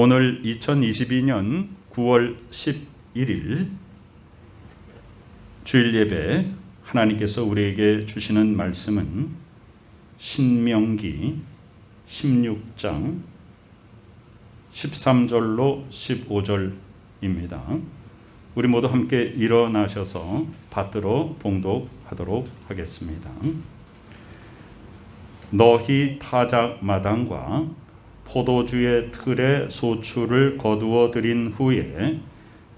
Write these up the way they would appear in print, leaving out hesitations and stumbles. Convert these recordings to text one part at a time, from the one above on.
오늘 2022년 9월 11일 주일 예배 하나님께서 우리에게 주시는 말씀은 신명기 16장 13절로 15절입니다. 우리 모두 함께 일어나셔서 받들어 봉독하도록 하겠습니다. 너희 타작 마당과 포도주의 틀에 소출을 거두어 들인 후에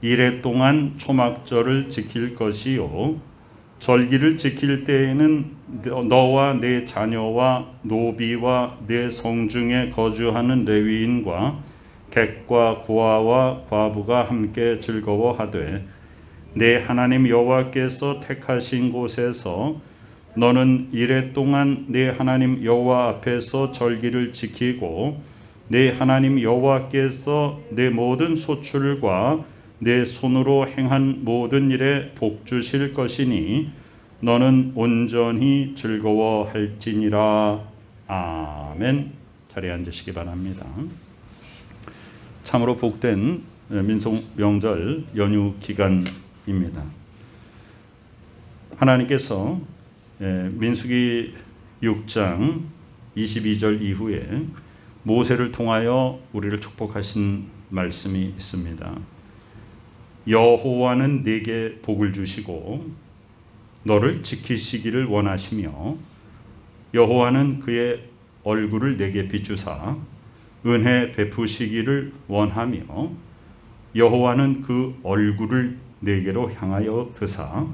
이레 동안 초막절을 지킬 것이요, 절기를 지킬 때에는 너와 네 자녀와 노비와 네 성중에 거주하는 레위인과 객과 고아와 과부가 함께 즐거워하되, 내 하나님 여호와께서 택하신 곳에서 너는 이레 동안 내 하나님 여호와 앞에서 절기를 지키고 내 하나님 여호와께서 내 모든 소출과 내 손으로 행한 모든 일에 복 주실 것이니 너는 온전히 즐거워할지니라. 아멘. 자리에 앉으시기 바랍니다. 참으로 복된 민속 명절 연휴 기간입니다. 하나님께서 민수기 6장 22절 이후에 모세를 통하여 우리를 축복하신 말씀이 있습니다. 여호와는 네게 복을 주시고 너를 지키시기를 원하시며, 여호와는 그의 얼굴을 네게 비추사 은혜 베푸시기를 원하며, 여호와는 그 얼굴을 네게로 향하여 드사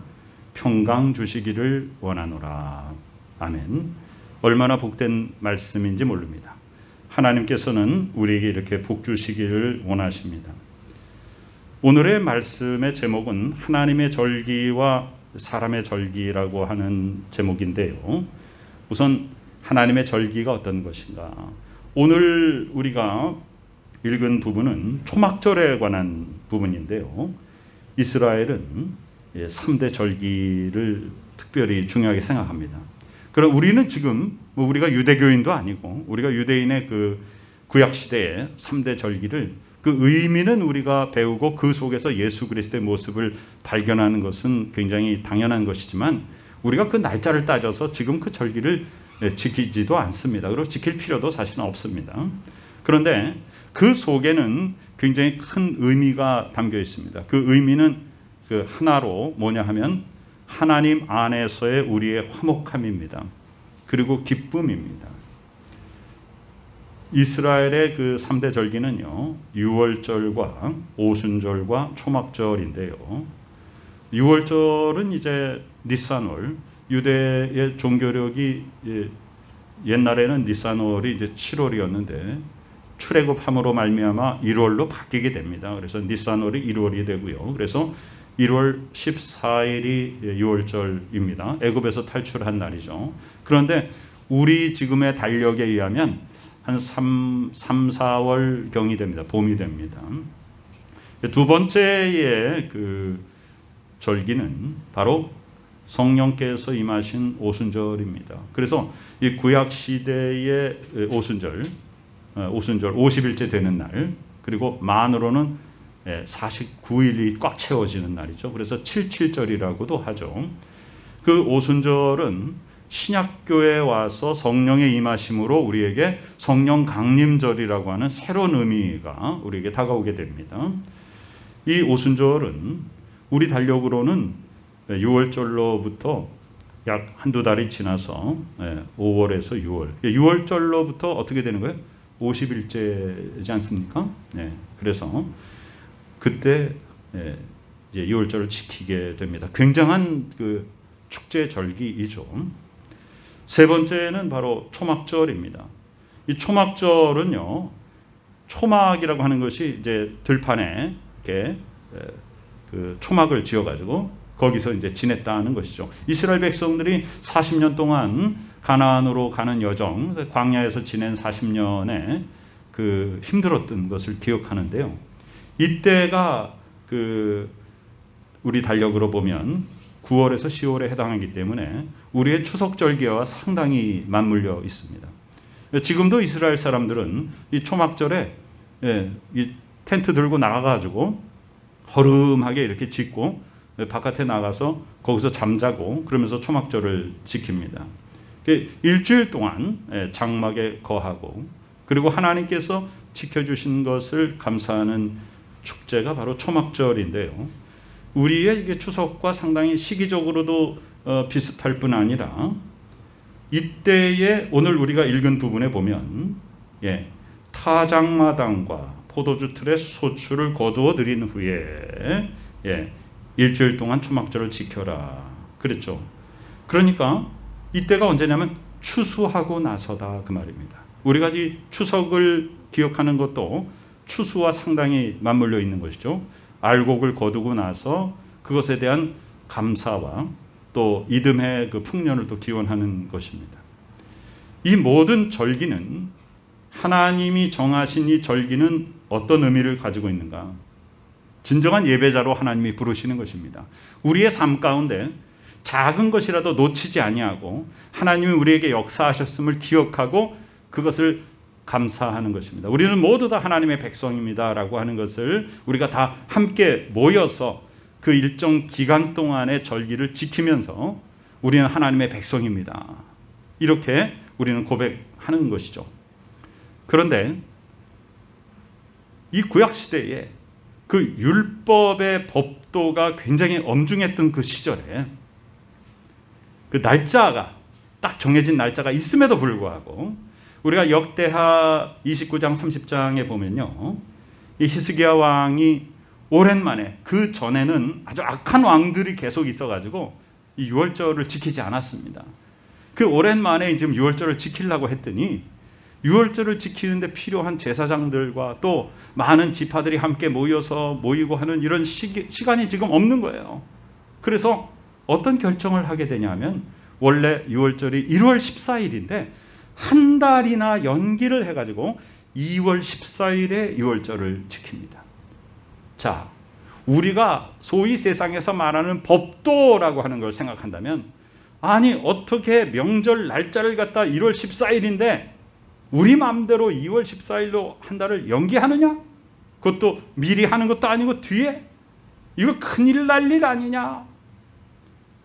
평강 주시기를 원하노라. 아멘. 얼마나 복된 말씀인지 모릅니다. 하나님께서는 우리에게 이렇게 복 주시기를 원하십니다. 오늘의 말씀의 제목은 하나님의 절기와 사람의 절기라고 하는 제목인데요. 우선 하나님의 절기가 어떤 것인가? 오늘 우리가 읽은 부분은 초막절에 관한 부분인데요. 이스라엘은 3대 절기를 특별히 중요하게 생각합니다. 그럼 우리는 지금 우리가 유대교인도 아니고 우리가 유대인의 그 구약 시대의 3대 절기를, 그 의미는 우리가 배우고 그 속에서 예수 그리스도의 모습을 발견하는 것은 굉장히 당연한 것이지만 우리가 그 날짜를 따져서 지금 그 절기를 지키지도 않습니다. 그리고 지킬 필요도 사실은 없습니다. 그런데 그 속에는 굉장히 큰 의미가 담겨 있습니다. 그 의미는 그 하나로 뭐냐 하면 하나님 안에서의 우리의 화목함입니다. 그리고 기쁨입니다. 이스라엘의 그 3대 절기는요, 유월절과 오순절과 초막절인데요. 유월절은 이제 니산월, 유대의 종교력이 옛날에는 니산월이 이제 7월이었는데 출애굽함으로 말미암아 1월로 바뀌게 됩니다. 그래서 니산월이 1월이 되고요. 그래서 1월 14일이 유월절입니다. 애굽에서 탈출한 날이죠. 그런데 우리 지금의 달력에 의하면 한 3, 4월경이 됩니다. 봄이 됩니다. 두 번째의 그 절기는 바로 성령께서 임하신 오순절입니다. 그래서 이 구약 시대의 오순절 50일째 되는 날, 그리고 만으로는 49일이 꽉 채워지는 날이죠. 그래서 77절이라고도 하죠. 그 오순절은 신약교회에 와서 성령의 임하심으로 우리에게 성령 강림절이라고 하는 새로운 의미가 우리에게 다가오게 됩니다. 이 오순절은 우리 달력으로는 6월절로부터 약 한두 달이 지나서 5월에서 6월, 6월절로부터 어떻게 되는 거예요? 50일째지 않습니까? 그래서 그때 이제 6월절을 지키게 됩니다. 굉장한 그 축제 절기이죠. 세 번째는 바로 초막절입니다. 이 초막절은요, 초막이라고 하는 것이 이제 들판에 이렇게 그 초막을 지어가지고 거기서 이제 지냈다는 것이죠. 이스라엘 백성들이 40년 동안 가나안으로 가는 여정, 광야에서 지낸 40년에 그 힘들었던 것을 기억하는데요. 이때가 그 우리 달력으로 보면 9월에서 10월에 해당하기 때문에 우리의 추석 절기와 상당히 맞물려 있습니다. 지금도 이스라엘 사람들은 이 초막절에 이 텐트 들고 나가가지고 허름하게 이렇게 짓고 바깥에 나가서 거기서 잠자고 그러면서 초막절을 지킵니다. 일주일 동안 장막에 거하고 그리고 하나님께서 지켜주신 것을 감사하는 축제가 바로 초막절인데요. 우리의 이게 추석과 상당히 시기적으로도 비슷할 뿐 아니라 이때에 오늘 우리가 읽은 부분에 보면 타작마당과 포도주 틀에 소출을 거두어 드린 후에 일주일 동안 초막절을 지켜라 그랬죠. 그러니까 이때가 언제냐면 추수하고 나서다 그 말입니다. 우리가 이 추석을 기억하는 것도 추수와 상당히 맞물려 있는 것이죠. 알곡을 거두고 나서 그것에 대한 감사와 또 이듬해 그 풍년을 또 기원하는 것입니다. 이 모든 절기는 하나님이 정하신 이 절기는 어떤 의미를 가지고 있는가? 진정한 예배자로 하나님이 부르시는 것입니다. 우리의 삶 가운데 작은 것이라도 놓치지 아니하고 하나님이 우리에게 역사하셨음을 기억하고 그것을 감사하는 것입니다. 우리는 모두 다 하나님의 백성입니다라고 하는 것을 우리가 다 함께 모여서 그 일정 기간 동안의 절기를 지키면서 우리는 하나님의 백성입니다. 이렇게 우리는 고백하는 것이죠. 그런데 이 구약시대에 그 율법의 법도가 굉장히 엄중했던 그 시절에 그 날짜가 딱 정해진 날짜가 있음에도 불구하고 우리가 역대하 29장 30장에 보면요, 이 히스기야 왕이 오랜만에, 그 전에는 아주 악한 왕들이 계속 있어가지고 이 유월절을 지키지 않았습니다. 그 오랜만에 지금 유월절을 지키려고 했더니 유월절을 지키는데 필요한 제사장들과 또 많은 지파들이 함께 모이고 하는 이런 시간이 지금 없는 거예요. 그래서 어떤 결정을 하게 되냐면 원래 유월절이 1월 14일인데 한 달이나 연기를 해가지고 2월 14일에 유월절을 지킵니다. 자, 우리가 소위 세상에서 말하는 법도라고 하는 걸 생각한다면 아니 어떻게 명절 날짜를 갖다 1월 14일인데 우리 마음대로 2월 14일로 한 달을 연기하느냐? 그것도 미리 하는 것도 아니고 뒤에? 이거 큰일 날 일 아니냐?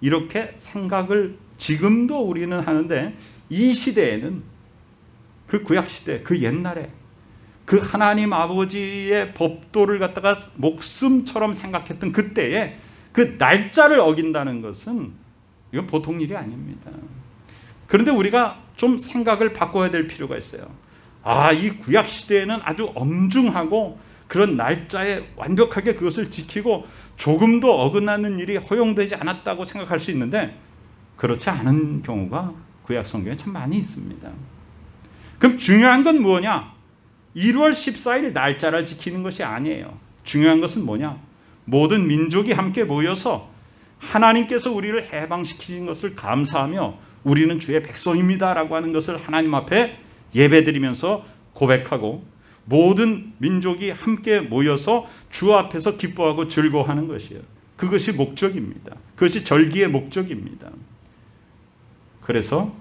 이렇게 생각을 지금도 우리는 하는데 이 시대에는 그 구약시대, 그 옛날에 그 하나님 아버지의 법도를 갖다가 목숨처럼 생각했던 그때에 그 날짜를 어긴다는 것은 이건 보통 일이 아닙니다. 그런데 우리가 좀 생각을 바꿔야 될 필요가 있어요. 이 구약시대에는 아주 엄중하고 그런 날짜에 완벽하게 그것을 지키고 조금도 어긋나는 일이 허용되지 않았다고 생각할 수 있는데 그렇지 않은 경우가 구약 성경에 참 많이 있습니다. 그럼 중요한 건 뭐냐? 1월 14일 날짜를 지키는 것이 아니에요. 중요한 것은 뭐냐? 모든 민족이 함께 모여서 하나님께서 우리를 해방시키신 것을 감사하며 우리는 주의 백성입니다라고 하는 것을 하나님 앞에 예배드리면서 고백하고 모든 민족이 함께 모여서 주 앞에서 기뻐하고 즐거워하는 것이에요. 그것이 목적입니다. 그것이 절기의 목적입니다. 그래서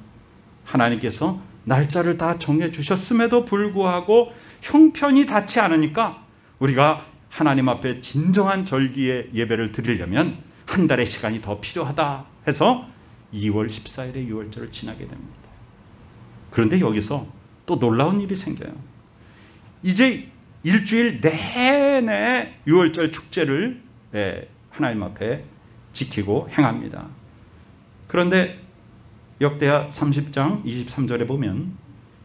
하나님께서 날짜를 다 정해주셨음에도 불구하고 형편이 닿지 않으니까 우리가 하나님 앞에 진정한 절기의 예배를 드리려면 한 달의 시간이 더 필요하다 해서 2월 14일에 유월절을 지나게 됩니다. 그런데 여기서 또 놀라운 일이 생겨요. 이제 일주일 내내 유월절 축제를 하나님 앞에 지키고 행합니다. 그런데 역대하 30장 23절에 보면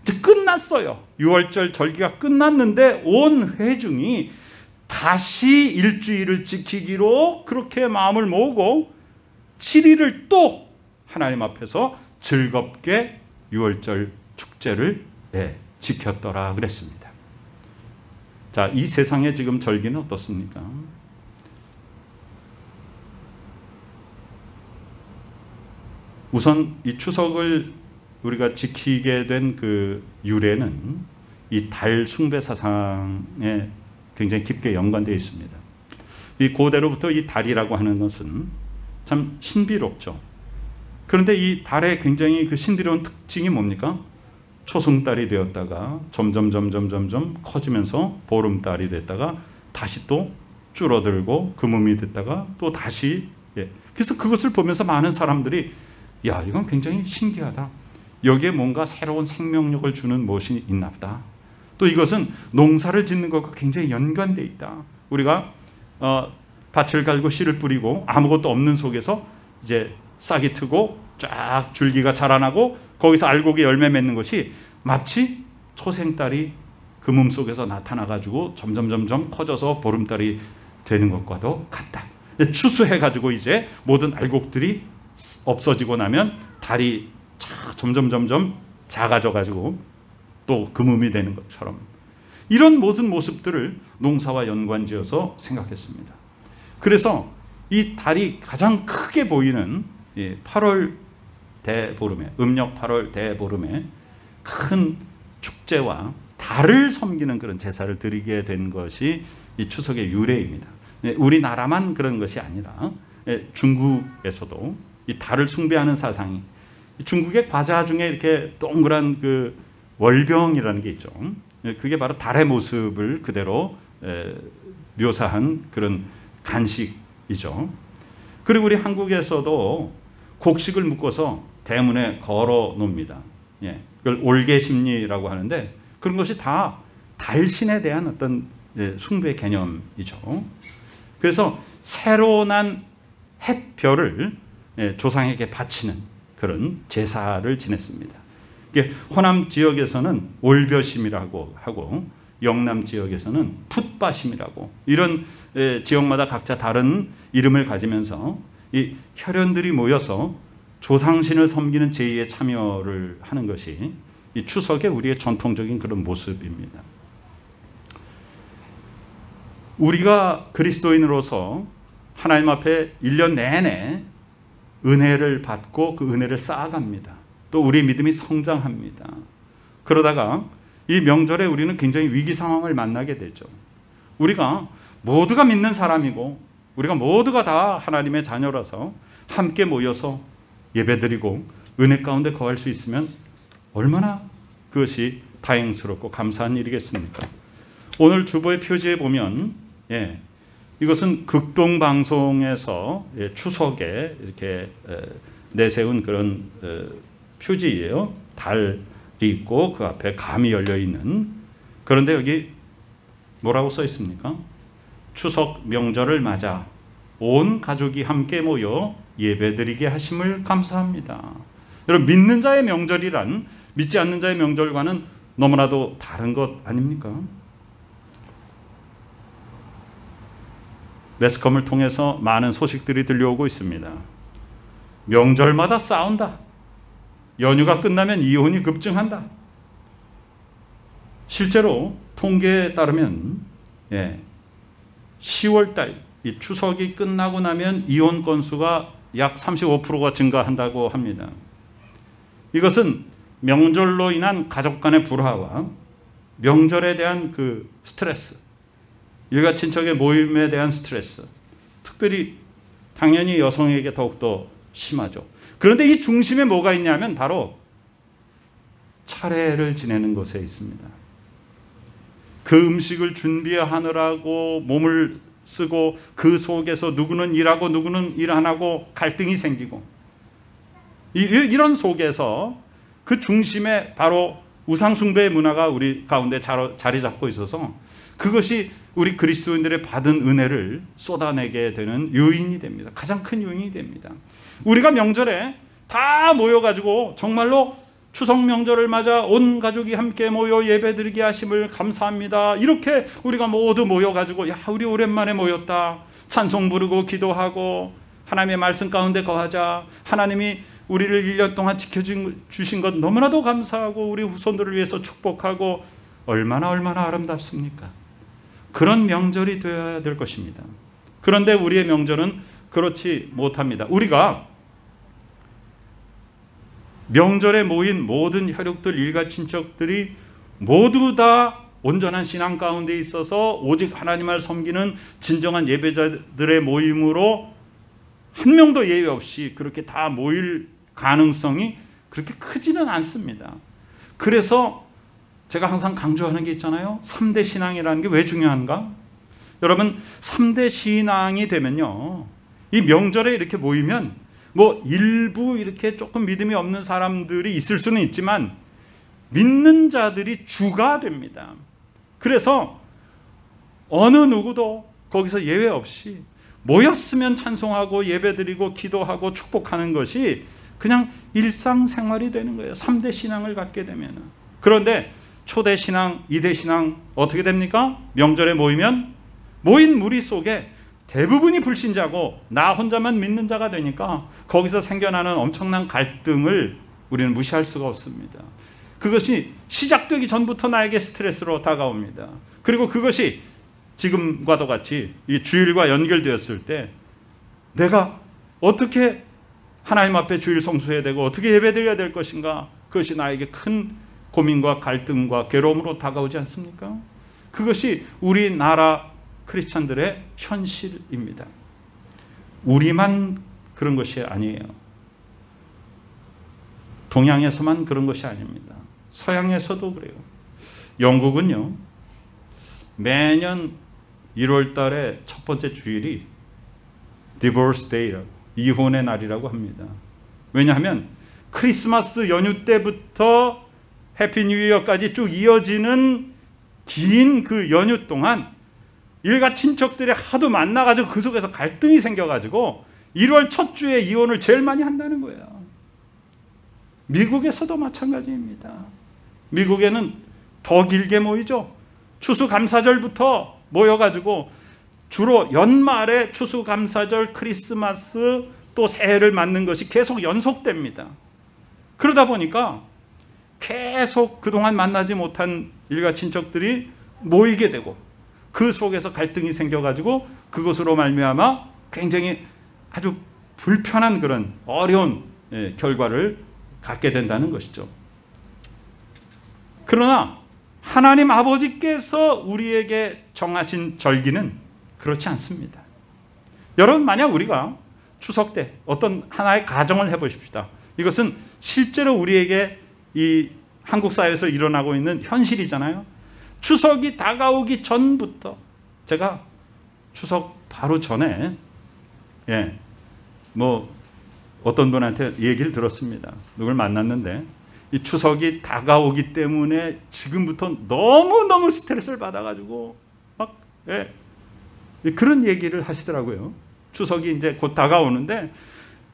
이제 끝났어요. 유월절 절기가 끝났는데 온 회중이 다시 일주일을 지키기로 그렇게 마음을 모으고 7일을 또 하나님 앞에서 즐겁게 유월절 축제를 지켰더라 그랬습니다. 자, 이 세상의 지금 절기는 어떻습니까? 우선 이 추석을 우리가 지키게 된 그 유래는 이 달 숭배 사상에 굉장히 깊게 연관되어 있습니다. 이 고대로부터 이 달이라고 하는 것은 참 신비롭죠. 그런데 이 달의 굉장히 그 신비로운 특징이 뭡니까? 초승달이 되었다가 점점 커지면서 보름달이 됐다가 다시 또 줄어들고 금음이 됐다가 또 다시 그래서 그것을 보면서 많은 사람들이 야, 이건 굉장히 신기하다. 여기에 뭔가 새로운 생명력을 주는 무엇이 있나 보다. 또 이것은 농사를 짓는 것과 굉장히 연관되어 있다. 우리가 밭을 갈고 씨를 뿌리고 아무것도 없는 속에서 이제 싹이 트고 쫙 줄기가 자라나고 거기서 알곡이 열매 맺는 것이 마치 초생달이 금음 속에서 나타나가지고 점점 커져서 보름달이 되는 것과도 같다. 추수해가지고 이제 모든 알곡들이 없어지고 나면 달이 점점 작아져가지고 또 금음이 되는 것처럼 이런 모든 모습들을 농사와 연관지어서 생각했습니다. 그래서 이 달이 가장 크게 보이는 8월 대보름에 음력 8월 대보름에 큰 축제와 달을 섬기는 그런 제사를 드리게 된 것이 이 추석의 유래입니다. 우리나라만 그런 것이 아니라 중국에서도 이 달을 숭배하는 사상이 중국의 과자 중에 이렇게 동그란 그 월병이라는 게 있죠. 그게 바로 달의 모습을 그대로 묘사한 그런 간식이죠. 그리고 우리 한국에서도 곡식을 묶어서 대문에 걸어 놓습니다. 그걸 올개심리라고 하는데 그런 것이 다 달신에 대한 어떤 숭배 개념이죠. 그래서 새로 난 햇별을 조상에게 바치는 그런 제사를 지냈습니다. 호남 지역에서는 올벼심이라고 하고 영남 지역에서는 풋바심이라고 이런 지역마다 각자 다른 이름을 가지면서 이 혈연들이 모여서 조상신을 섬기는 제의에 참여를 하는 것이 이 추석의 우리의 전통적인 그런 모습입니다. 우리가 그리스도인으로서 하나님 앞에 1년 내내 은혜를 받고 그 은혜를 쌓아갑니다. 또 우리의 믿음이 성장합니다. 그러다가 이 명절에 우리는 굉장히 위기 상황을 만나게 되죠. 우리가 모두가 믿는 사람이고 우리가 모두가 다 하나님의 자녀라서 함께 모여서 예배드리고 은혜 가운데 거할 수 있으면 얼마나 그것이 다행스럽고 감사한 일이겠습니까? 오늘 주보의 표지에 보면 이것은 극동방송에서 추석에 이렇게 내세운 그런 표지예요. 달이 있고 그 앞에 감이 열려 있는. 그런데 여기 뭐라고 써 있습니까? 추석 명절을 맞아 온 가족이 함께 모여 예배드리게 하심을 감사합니다. 여러분, 믿는 자의 명절이란 믿지 않는 자의 명절과는 너무나도 다른 것 아닙니까? 매스컴을 통해서 많은 소식들이 들려오고 있습니다. 명절마다 싸운다. 연휴가 끝나면 이혼이 급증한다. 실제로 통계에 따르면 10월달 이 추석이 끝나고 나면 이혼 건수가 약 35%가 증가한다고 합니다. 이것은 명절로 인한 가족 간의 불화와 명절에 대한 그 스트레스, 일가 친척의 모임에 대한 스트레스, 특별히 당연히 여성에게 더욱더 심하죠. 그런데 이 중심에 뭐가 있냐면 바로 차례를 지내는 것에 있습니다. 그 음식을 준비하느라고 몸을 쓰고 그 속에서 누구는 일하고 누구는 일 안 하고 갈등이 생기고 이런 속에서 그 중심에 바로 우상숭배의 문화가 우리 가운데 자리 잡고 있어서 그것이 우리 그리스도인들의 받은 은혜를 쏟아내게 되는 요인이 됩니다. 가장 큰 요인이 됩니다. 우리가 명절에 다 모여가지고 정말로 추석 명절을 맞아 온 가족이 함께 모여 예배드리게 하심을 감사합니다. 이렇게 우리가 모두 모여가지고 야, 우리 오랜만에 모였다. 찬송 부르고 기도하고 하나님의 말씀 가운데 거하자. 하나님이 우리를 1년 동안 지켜주신 것 너무나도 감사하고 우리 후손들을 위해서 축복하고 얼마나 아름답습니까? 그런 명절이 되어야 될 것입니다. 그런데 우리의 명절은 그렇지 못합니다. 우리가 명절에 모인 모든 혈육들, 일가 친척들이 모두 다 온전한 신앙 가운데 있어서 오직 하나님을 섬기는 진정한 예배자들의 모임으로 한 명도 예외 없이 그렇게 다 모일 가능성이 그렇게 크지는 않습니다. 그래서 제가 항상 강조하는 게 있잖아요. 3대 신앙이라는 게 왜 중요한가? 여러분, 3대 신앙이 되면요, 이 명절에 이렇게 모이면 뭐 일부 이렇게 조금 믿음이 없는 사람들이 있을 수는 있지만 믿는 자들이 주가 됩니다. 그래서 어느 누구도 거기서 예외 없이 모였으면 찬송하고 예배드리고 기도하고 축복하는 것이 그냥 일상생활이 되는 거예요. 3대 신앙을 갖게 되면. 그런데 초대 신앙, 2대 신앙 어떻게 됩니까? 명절에 모이면 모인 무리 속에 대부분이 불신자고 나 혼자만 믿는 자가 되니까 거기서 생겨나는 엄청난 갈등을 우리는 무시할 수가 없습니다. 그것이 시작되기 전부터 나에게 스트레스로 다가옵니다. 그리고 그것이 지금과도 같이 이 주일과 연결되었을 때 내가 어떻게 하나님 앞에 주일 성수해야 되고 어떻게 예배드려야 될 것인가, 그것이 나에게 큰 고민과 갈등과 괴로움으로 다가오지 않습니까? 그것이 우리나라 크리스찬들의 현실입니다. 우리만 그런 것이 아니에요. 동양에서만 그런 것이 아닙니다. 서양에서도 그래요. 영국은요, 매년 1월 달에 첫 번째 주일이 Divorce Day라고, 이혼의 날이라고 합니다. 왜냐하면 크리스마스 연휴 때부터 해피 뉴 이어까지 쭉 이어지는 긴 그 연휴 동안 일가 친척들이 하도 만나가지고 그 속에서 갈등이 생겨가지고 1월 첫 주에 이혼을 제일 많이 한다는 거예요. 미국에서도 마찬가지입니다. 미국에는 더 길게 모이죠. 추수감사절부터 모여가지고 주로 연말에 추수감사절, 크리스마스 또 새해를 맞는 것이 계속 연속됩니다. 그러다 보니까 계속 그동안 만나지 못한 일가 친척들이 모이게 되고 그 속에서 갈등이 생겨가지고 그것으로 말미암아 굉장히 아주 불편한 그런 어려운 결과를 갖게 된다는 것이죠. 그러나 하나님 아버지께서 우리에게 정하신 절기는 그렇지 않습니다. 여러분, 만약 우리가 추석 때 어떤 하나의 가정을 해보십시다. 이것은 실제로 우리에게 이 한국 사회에서 일어나고 있는 현실이잖아요. 추석이 다가오기 전부터, 제가 추석 바로 전에 뭐 어떤 분한테 얘기를 들었습니다. 누굴 만났는데 이 추석이 다가오기 때문에 지금부터 너무너무 스트레스를 받아가지고 막 그런 얘기를 하시더라고요. 추석이 이제 곧 다가오는데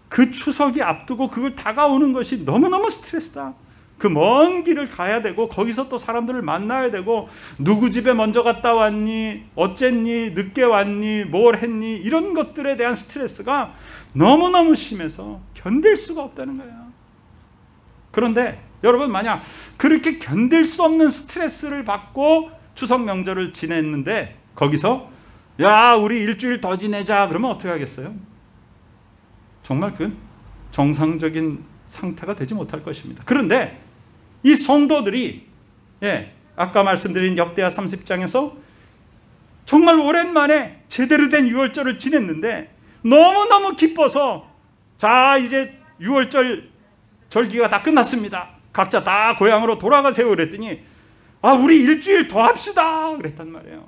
그 추석이 앞두고 그걸 다가오는 것이 너무너무 스트레스다. 그 먼 길을 가야 되고 거기서 또 사람들을 만나야 되고 누구 집에 먼저 갔다 왔니, 어쨌니, 늦게 왔니, 뭘 했니, 이런 것들에 대한 스트레스가 너무너무 심해서 견딜 수가 없다는 거예요. 그런데 여러분, 만약 그렇게 견딜 수 없는 스트레스를 받고 추석 명절을 지냈는데 거기서 야, 우리 일주일 더 지내자 그러면 어떻게 하겠어요? 정말 그 정상적인 상태가 되지 못할 것입니다. 그런데 이 성도들이 아까 말씀드린 역대하 30장에서 정말 오랜만에 제대로 된 유월절을 지냈는데 너무너무 기뻐서 자, 이제 유월절 절기가 다 끝났습니다. 각자 다 고향으로 돌아가세요 그랬더니 아, 우리 일주일 더 합시다 그랬단 말이에요.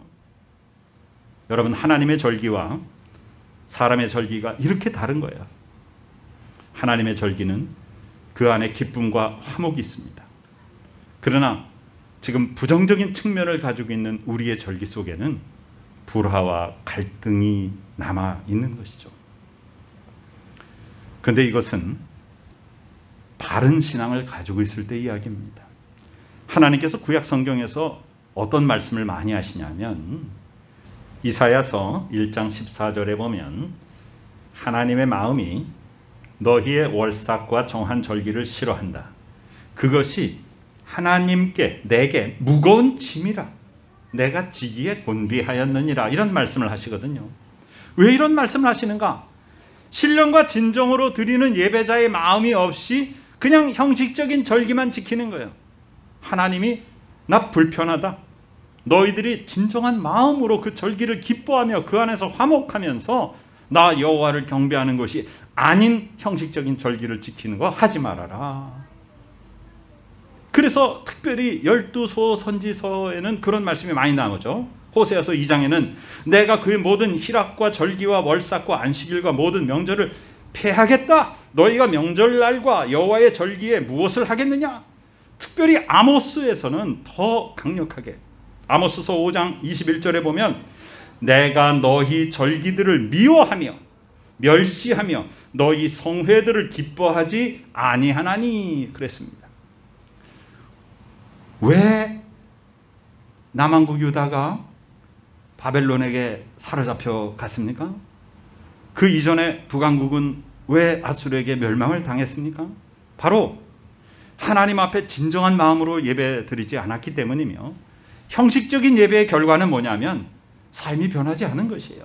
여러분, 하나님의 절기와 사람의 절기가 이렇게 다른 거예요. 하나님의 절기는 그 안에 기쁨과 화목이 있습니다. 그러나 지금 부정적인 측면을 가지고 있는 우리의 절기 속에는 불화와 갈등이 남아 있는 것이죠. 그런데 이것은 바른 신앙을 가지고 있을 때 이야기입니다. 하나님께서 구약 성경에서 어떤 말씀을 많이 하시냐면 이사야서 1장 14절에 보면 하나님의 마음이 너희의 월삭과 정한 절기를 싫어한다. 그것이 하나님께 내게 무거운 짐이라 내가 지기에 곤비하였느니라. 이런 말씀을 하시거든요. 왜 이런 말씀을 하시는가? 신령과 진정으로 드리는 예배자의 마음이 없이 그냥 형식적인 절기만 지키는 거예요. 하나님이 나 불편하다. 너희들이 진정한 마음으로 그 절기를 기뻐하며 그 안에서 화목하면서 나 여호와를 경배하는 것이 아닌 형식적인 절기를 지키는 거 하지 말아라. 그래서 특별히 12소 선지서에는 그런 말씀이 많이 나오죠. 호세아서 2장에는 내가 그의 모든 희락과 절기와 월삭과 안식일과 모든 명절을 폐하겠다. 너희가 명절날과 여호와의 절기에 무엇을 하겠느냐. 특별히 아모스에서는 더 강력하게, 아모스서 5장 21절에 보면 내가 너희 절기들을 미워하며 멸시하며 너희 성회들을 기뻐하지 아니하나니 그랬습니다. 왜 남한국 유다가 바벨론에게 사로잡혀 갔습니까? 그 이전에 북왕국은 왜 아수르에게 멸망을 당했습니까? 바로 하나님 앞에 진정한 마음으로 예배 드리지 않았기 때문이며, 형식적인 예배의 결과는 뭐냐면 삶이 변하지 않은 것이에요.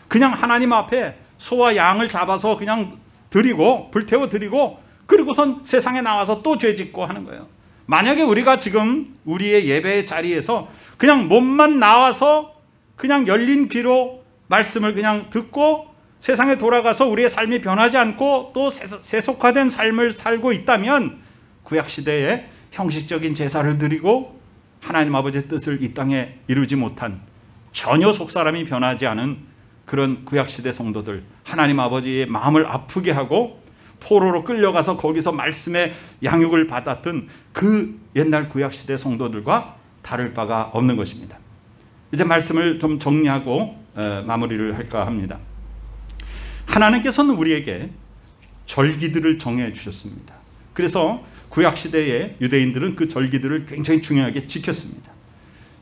그냥 하나님 앞에 소와 양을 잡아서 그냥 드리고 불태워 드리고 그리고선 세상에 나와서 또 죄짓고 하는 거예요. 만약에 우리가 지금 우리의 예배의 자리에서 그냥 몸만 나와서 그냥 열린 귀로 말씀을 그냥 듣고 세상에 돌아가서 우리의 삶이 변하지 않고 또 세속화된 삶을 살고 있다면 구약시대에 형식적인 제사를 드리고 하나님 아버지의 뜻을 이 땅에 이루지 못한, 전혀 속사람이 변하지 않은 그런 구약시대 성도들, 하나님 아버지의 마음을 아프게 하고 포로로 끌려가서 거기서 말씀의 양육을 받았던 그 옛날 구약시대 성도들과 다를 바가 없는 것입니다. 이제 말씀을 좀 정리하고 마무리를 할까 합니다. 하나님께서는 우리에게 절기들을 정해 주셨습니다. 그래서 구약시대의 유대인들은 그 절기들을 굉장히 중요하게 지켰습니다.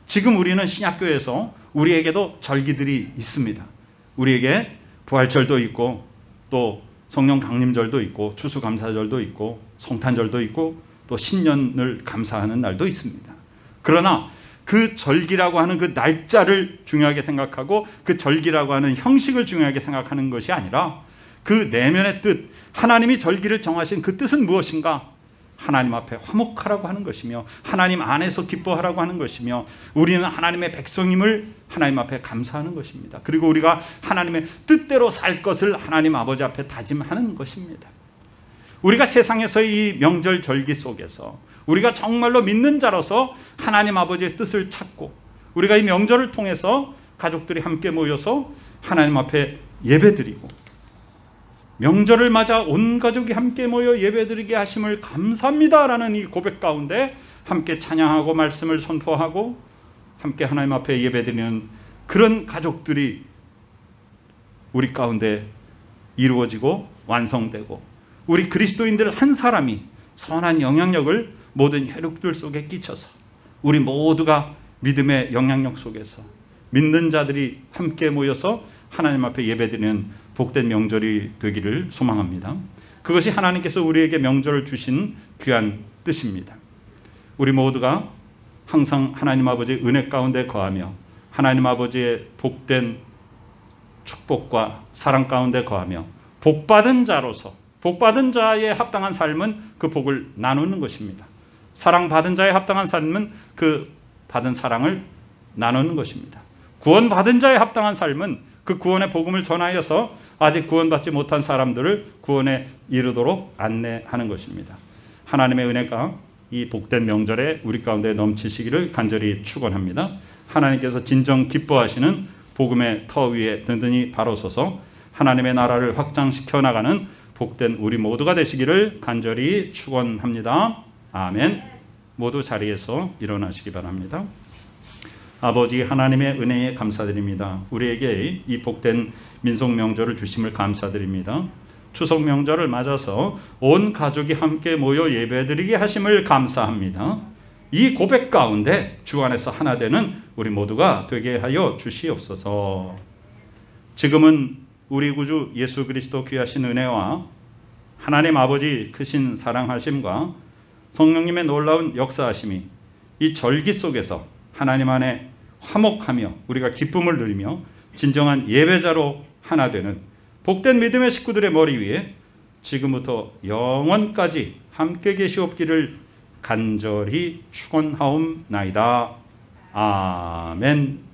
지금 우리는 신약교회에서 우리에게도 절기들이 있습니다. 우리에게 부활절도 있고 또 성령 강림절도 있고 추수감사절도 있고 성탄절도 있고 또 신년을 감사하는 날도 있습니다. 그러나 그 절기라고 하는 그 날짜를 중요하게 생각하고 그 절기라고 하는 형식을 중요하게 생각하는 것이 아니라 그 내면의 뜻, 하나님이 절기를 정하신 그 뜻은 무엇인가? 하나님 앞에 화목하라고 하는 것이며 하나님 안에서 기뻐하라고 하는 것이며 우리는 하나님의 백성임을 하나님 앞에 감사하는 것입니다. 그리고 우리가 하나님의 뜻대로 살 것을 하나님 아버지 앞에 다짐하는 것입니다. 우리가 세상에서의 이 명절 절기 속에서 우리가 정말로 믿는 자로서 하나님 아버지의 뜻을 찾고 우리가 이 명절을 통해서 가족들이 함께 모여서 하나님 앞에 예배드리고 명절을 맞아 온 가족이 함께 모여 예배드리게 하심을 감사합니다라는 이 고백 가운데 함께 찬양하고 말씀을 선포하고 함께 하나님 앞에 예배드리는 그런 가족들이 우리 가운데 이루어지고 완성되고 우리 그리스도인들 한 사람이 선한 영향력을 모든 혈육들 속에 끼쳐서 우리 모두가 믿음의 영향력 속에서 믿는 자들이 함께 모여서 하나님 앞에 예배드리는 복된 명절이 되기를 소망합니다. 그것이 하나님께서 우리에게 명절을 주신 귀한 뜻입니다. 우리 모두가 항상 하나님 아버지의 은혜 가운데 거하며 하나님 아버지의 복된 축복과 사랑 가운데 거하며 복받은 자로서 복받은 자에 합당한 삶은 그 복을 나누는 것입니다. 사랑받은 자에 합당한 삶은 그 받은 사랑을 나누는 것입니다. 구원받은 자에 합당한 삶은 그 구원의 복음을 전하여서 아직 구원받지 못한 사람들을 구원에 이르도록 안내하는 것입니다. 하나님의 은혜가 이 복된 명절에 우리 가운데 넘치시기를 간절히 축원합니다. 하나님께서 진정 기뻐하시는 복음의 터 위에 든든히 바로 서서 하나님의 나라를 확장시켜 나가는 복된 우리 모두가 되시기를 간절히 축원합니다. 아멘. 모두 자리에서 일어나시기 바랍니다. 아버지 하나님의 은혜에 감사드립니다. 우리에게 이 복된 민속 명절을 주심을 감사드립니다. 추석 명절을 맞아서 온 가족이 함께 모여 예배드리게 하심을 감사합니다. 이 고백 가운데 주 안에서 하나 되는 우리 모두가 되게 하여 주시옵소서. 지금은 우리 구주 예수 그리스도 귀하신 은혜와 하나님 아버지 크신 사랑하심과 성령님의 놀라운 역사하심이 이 절기 속에서 하나님 안에 화목하며 우리가 기쁨을 누리며 진정한 예배자로 하나 되는 복된 믿음의 식구들의 머리 위에 지금부터 영원까지 함께 계시옵기를 간절히 축원하옵나이다. 아멘.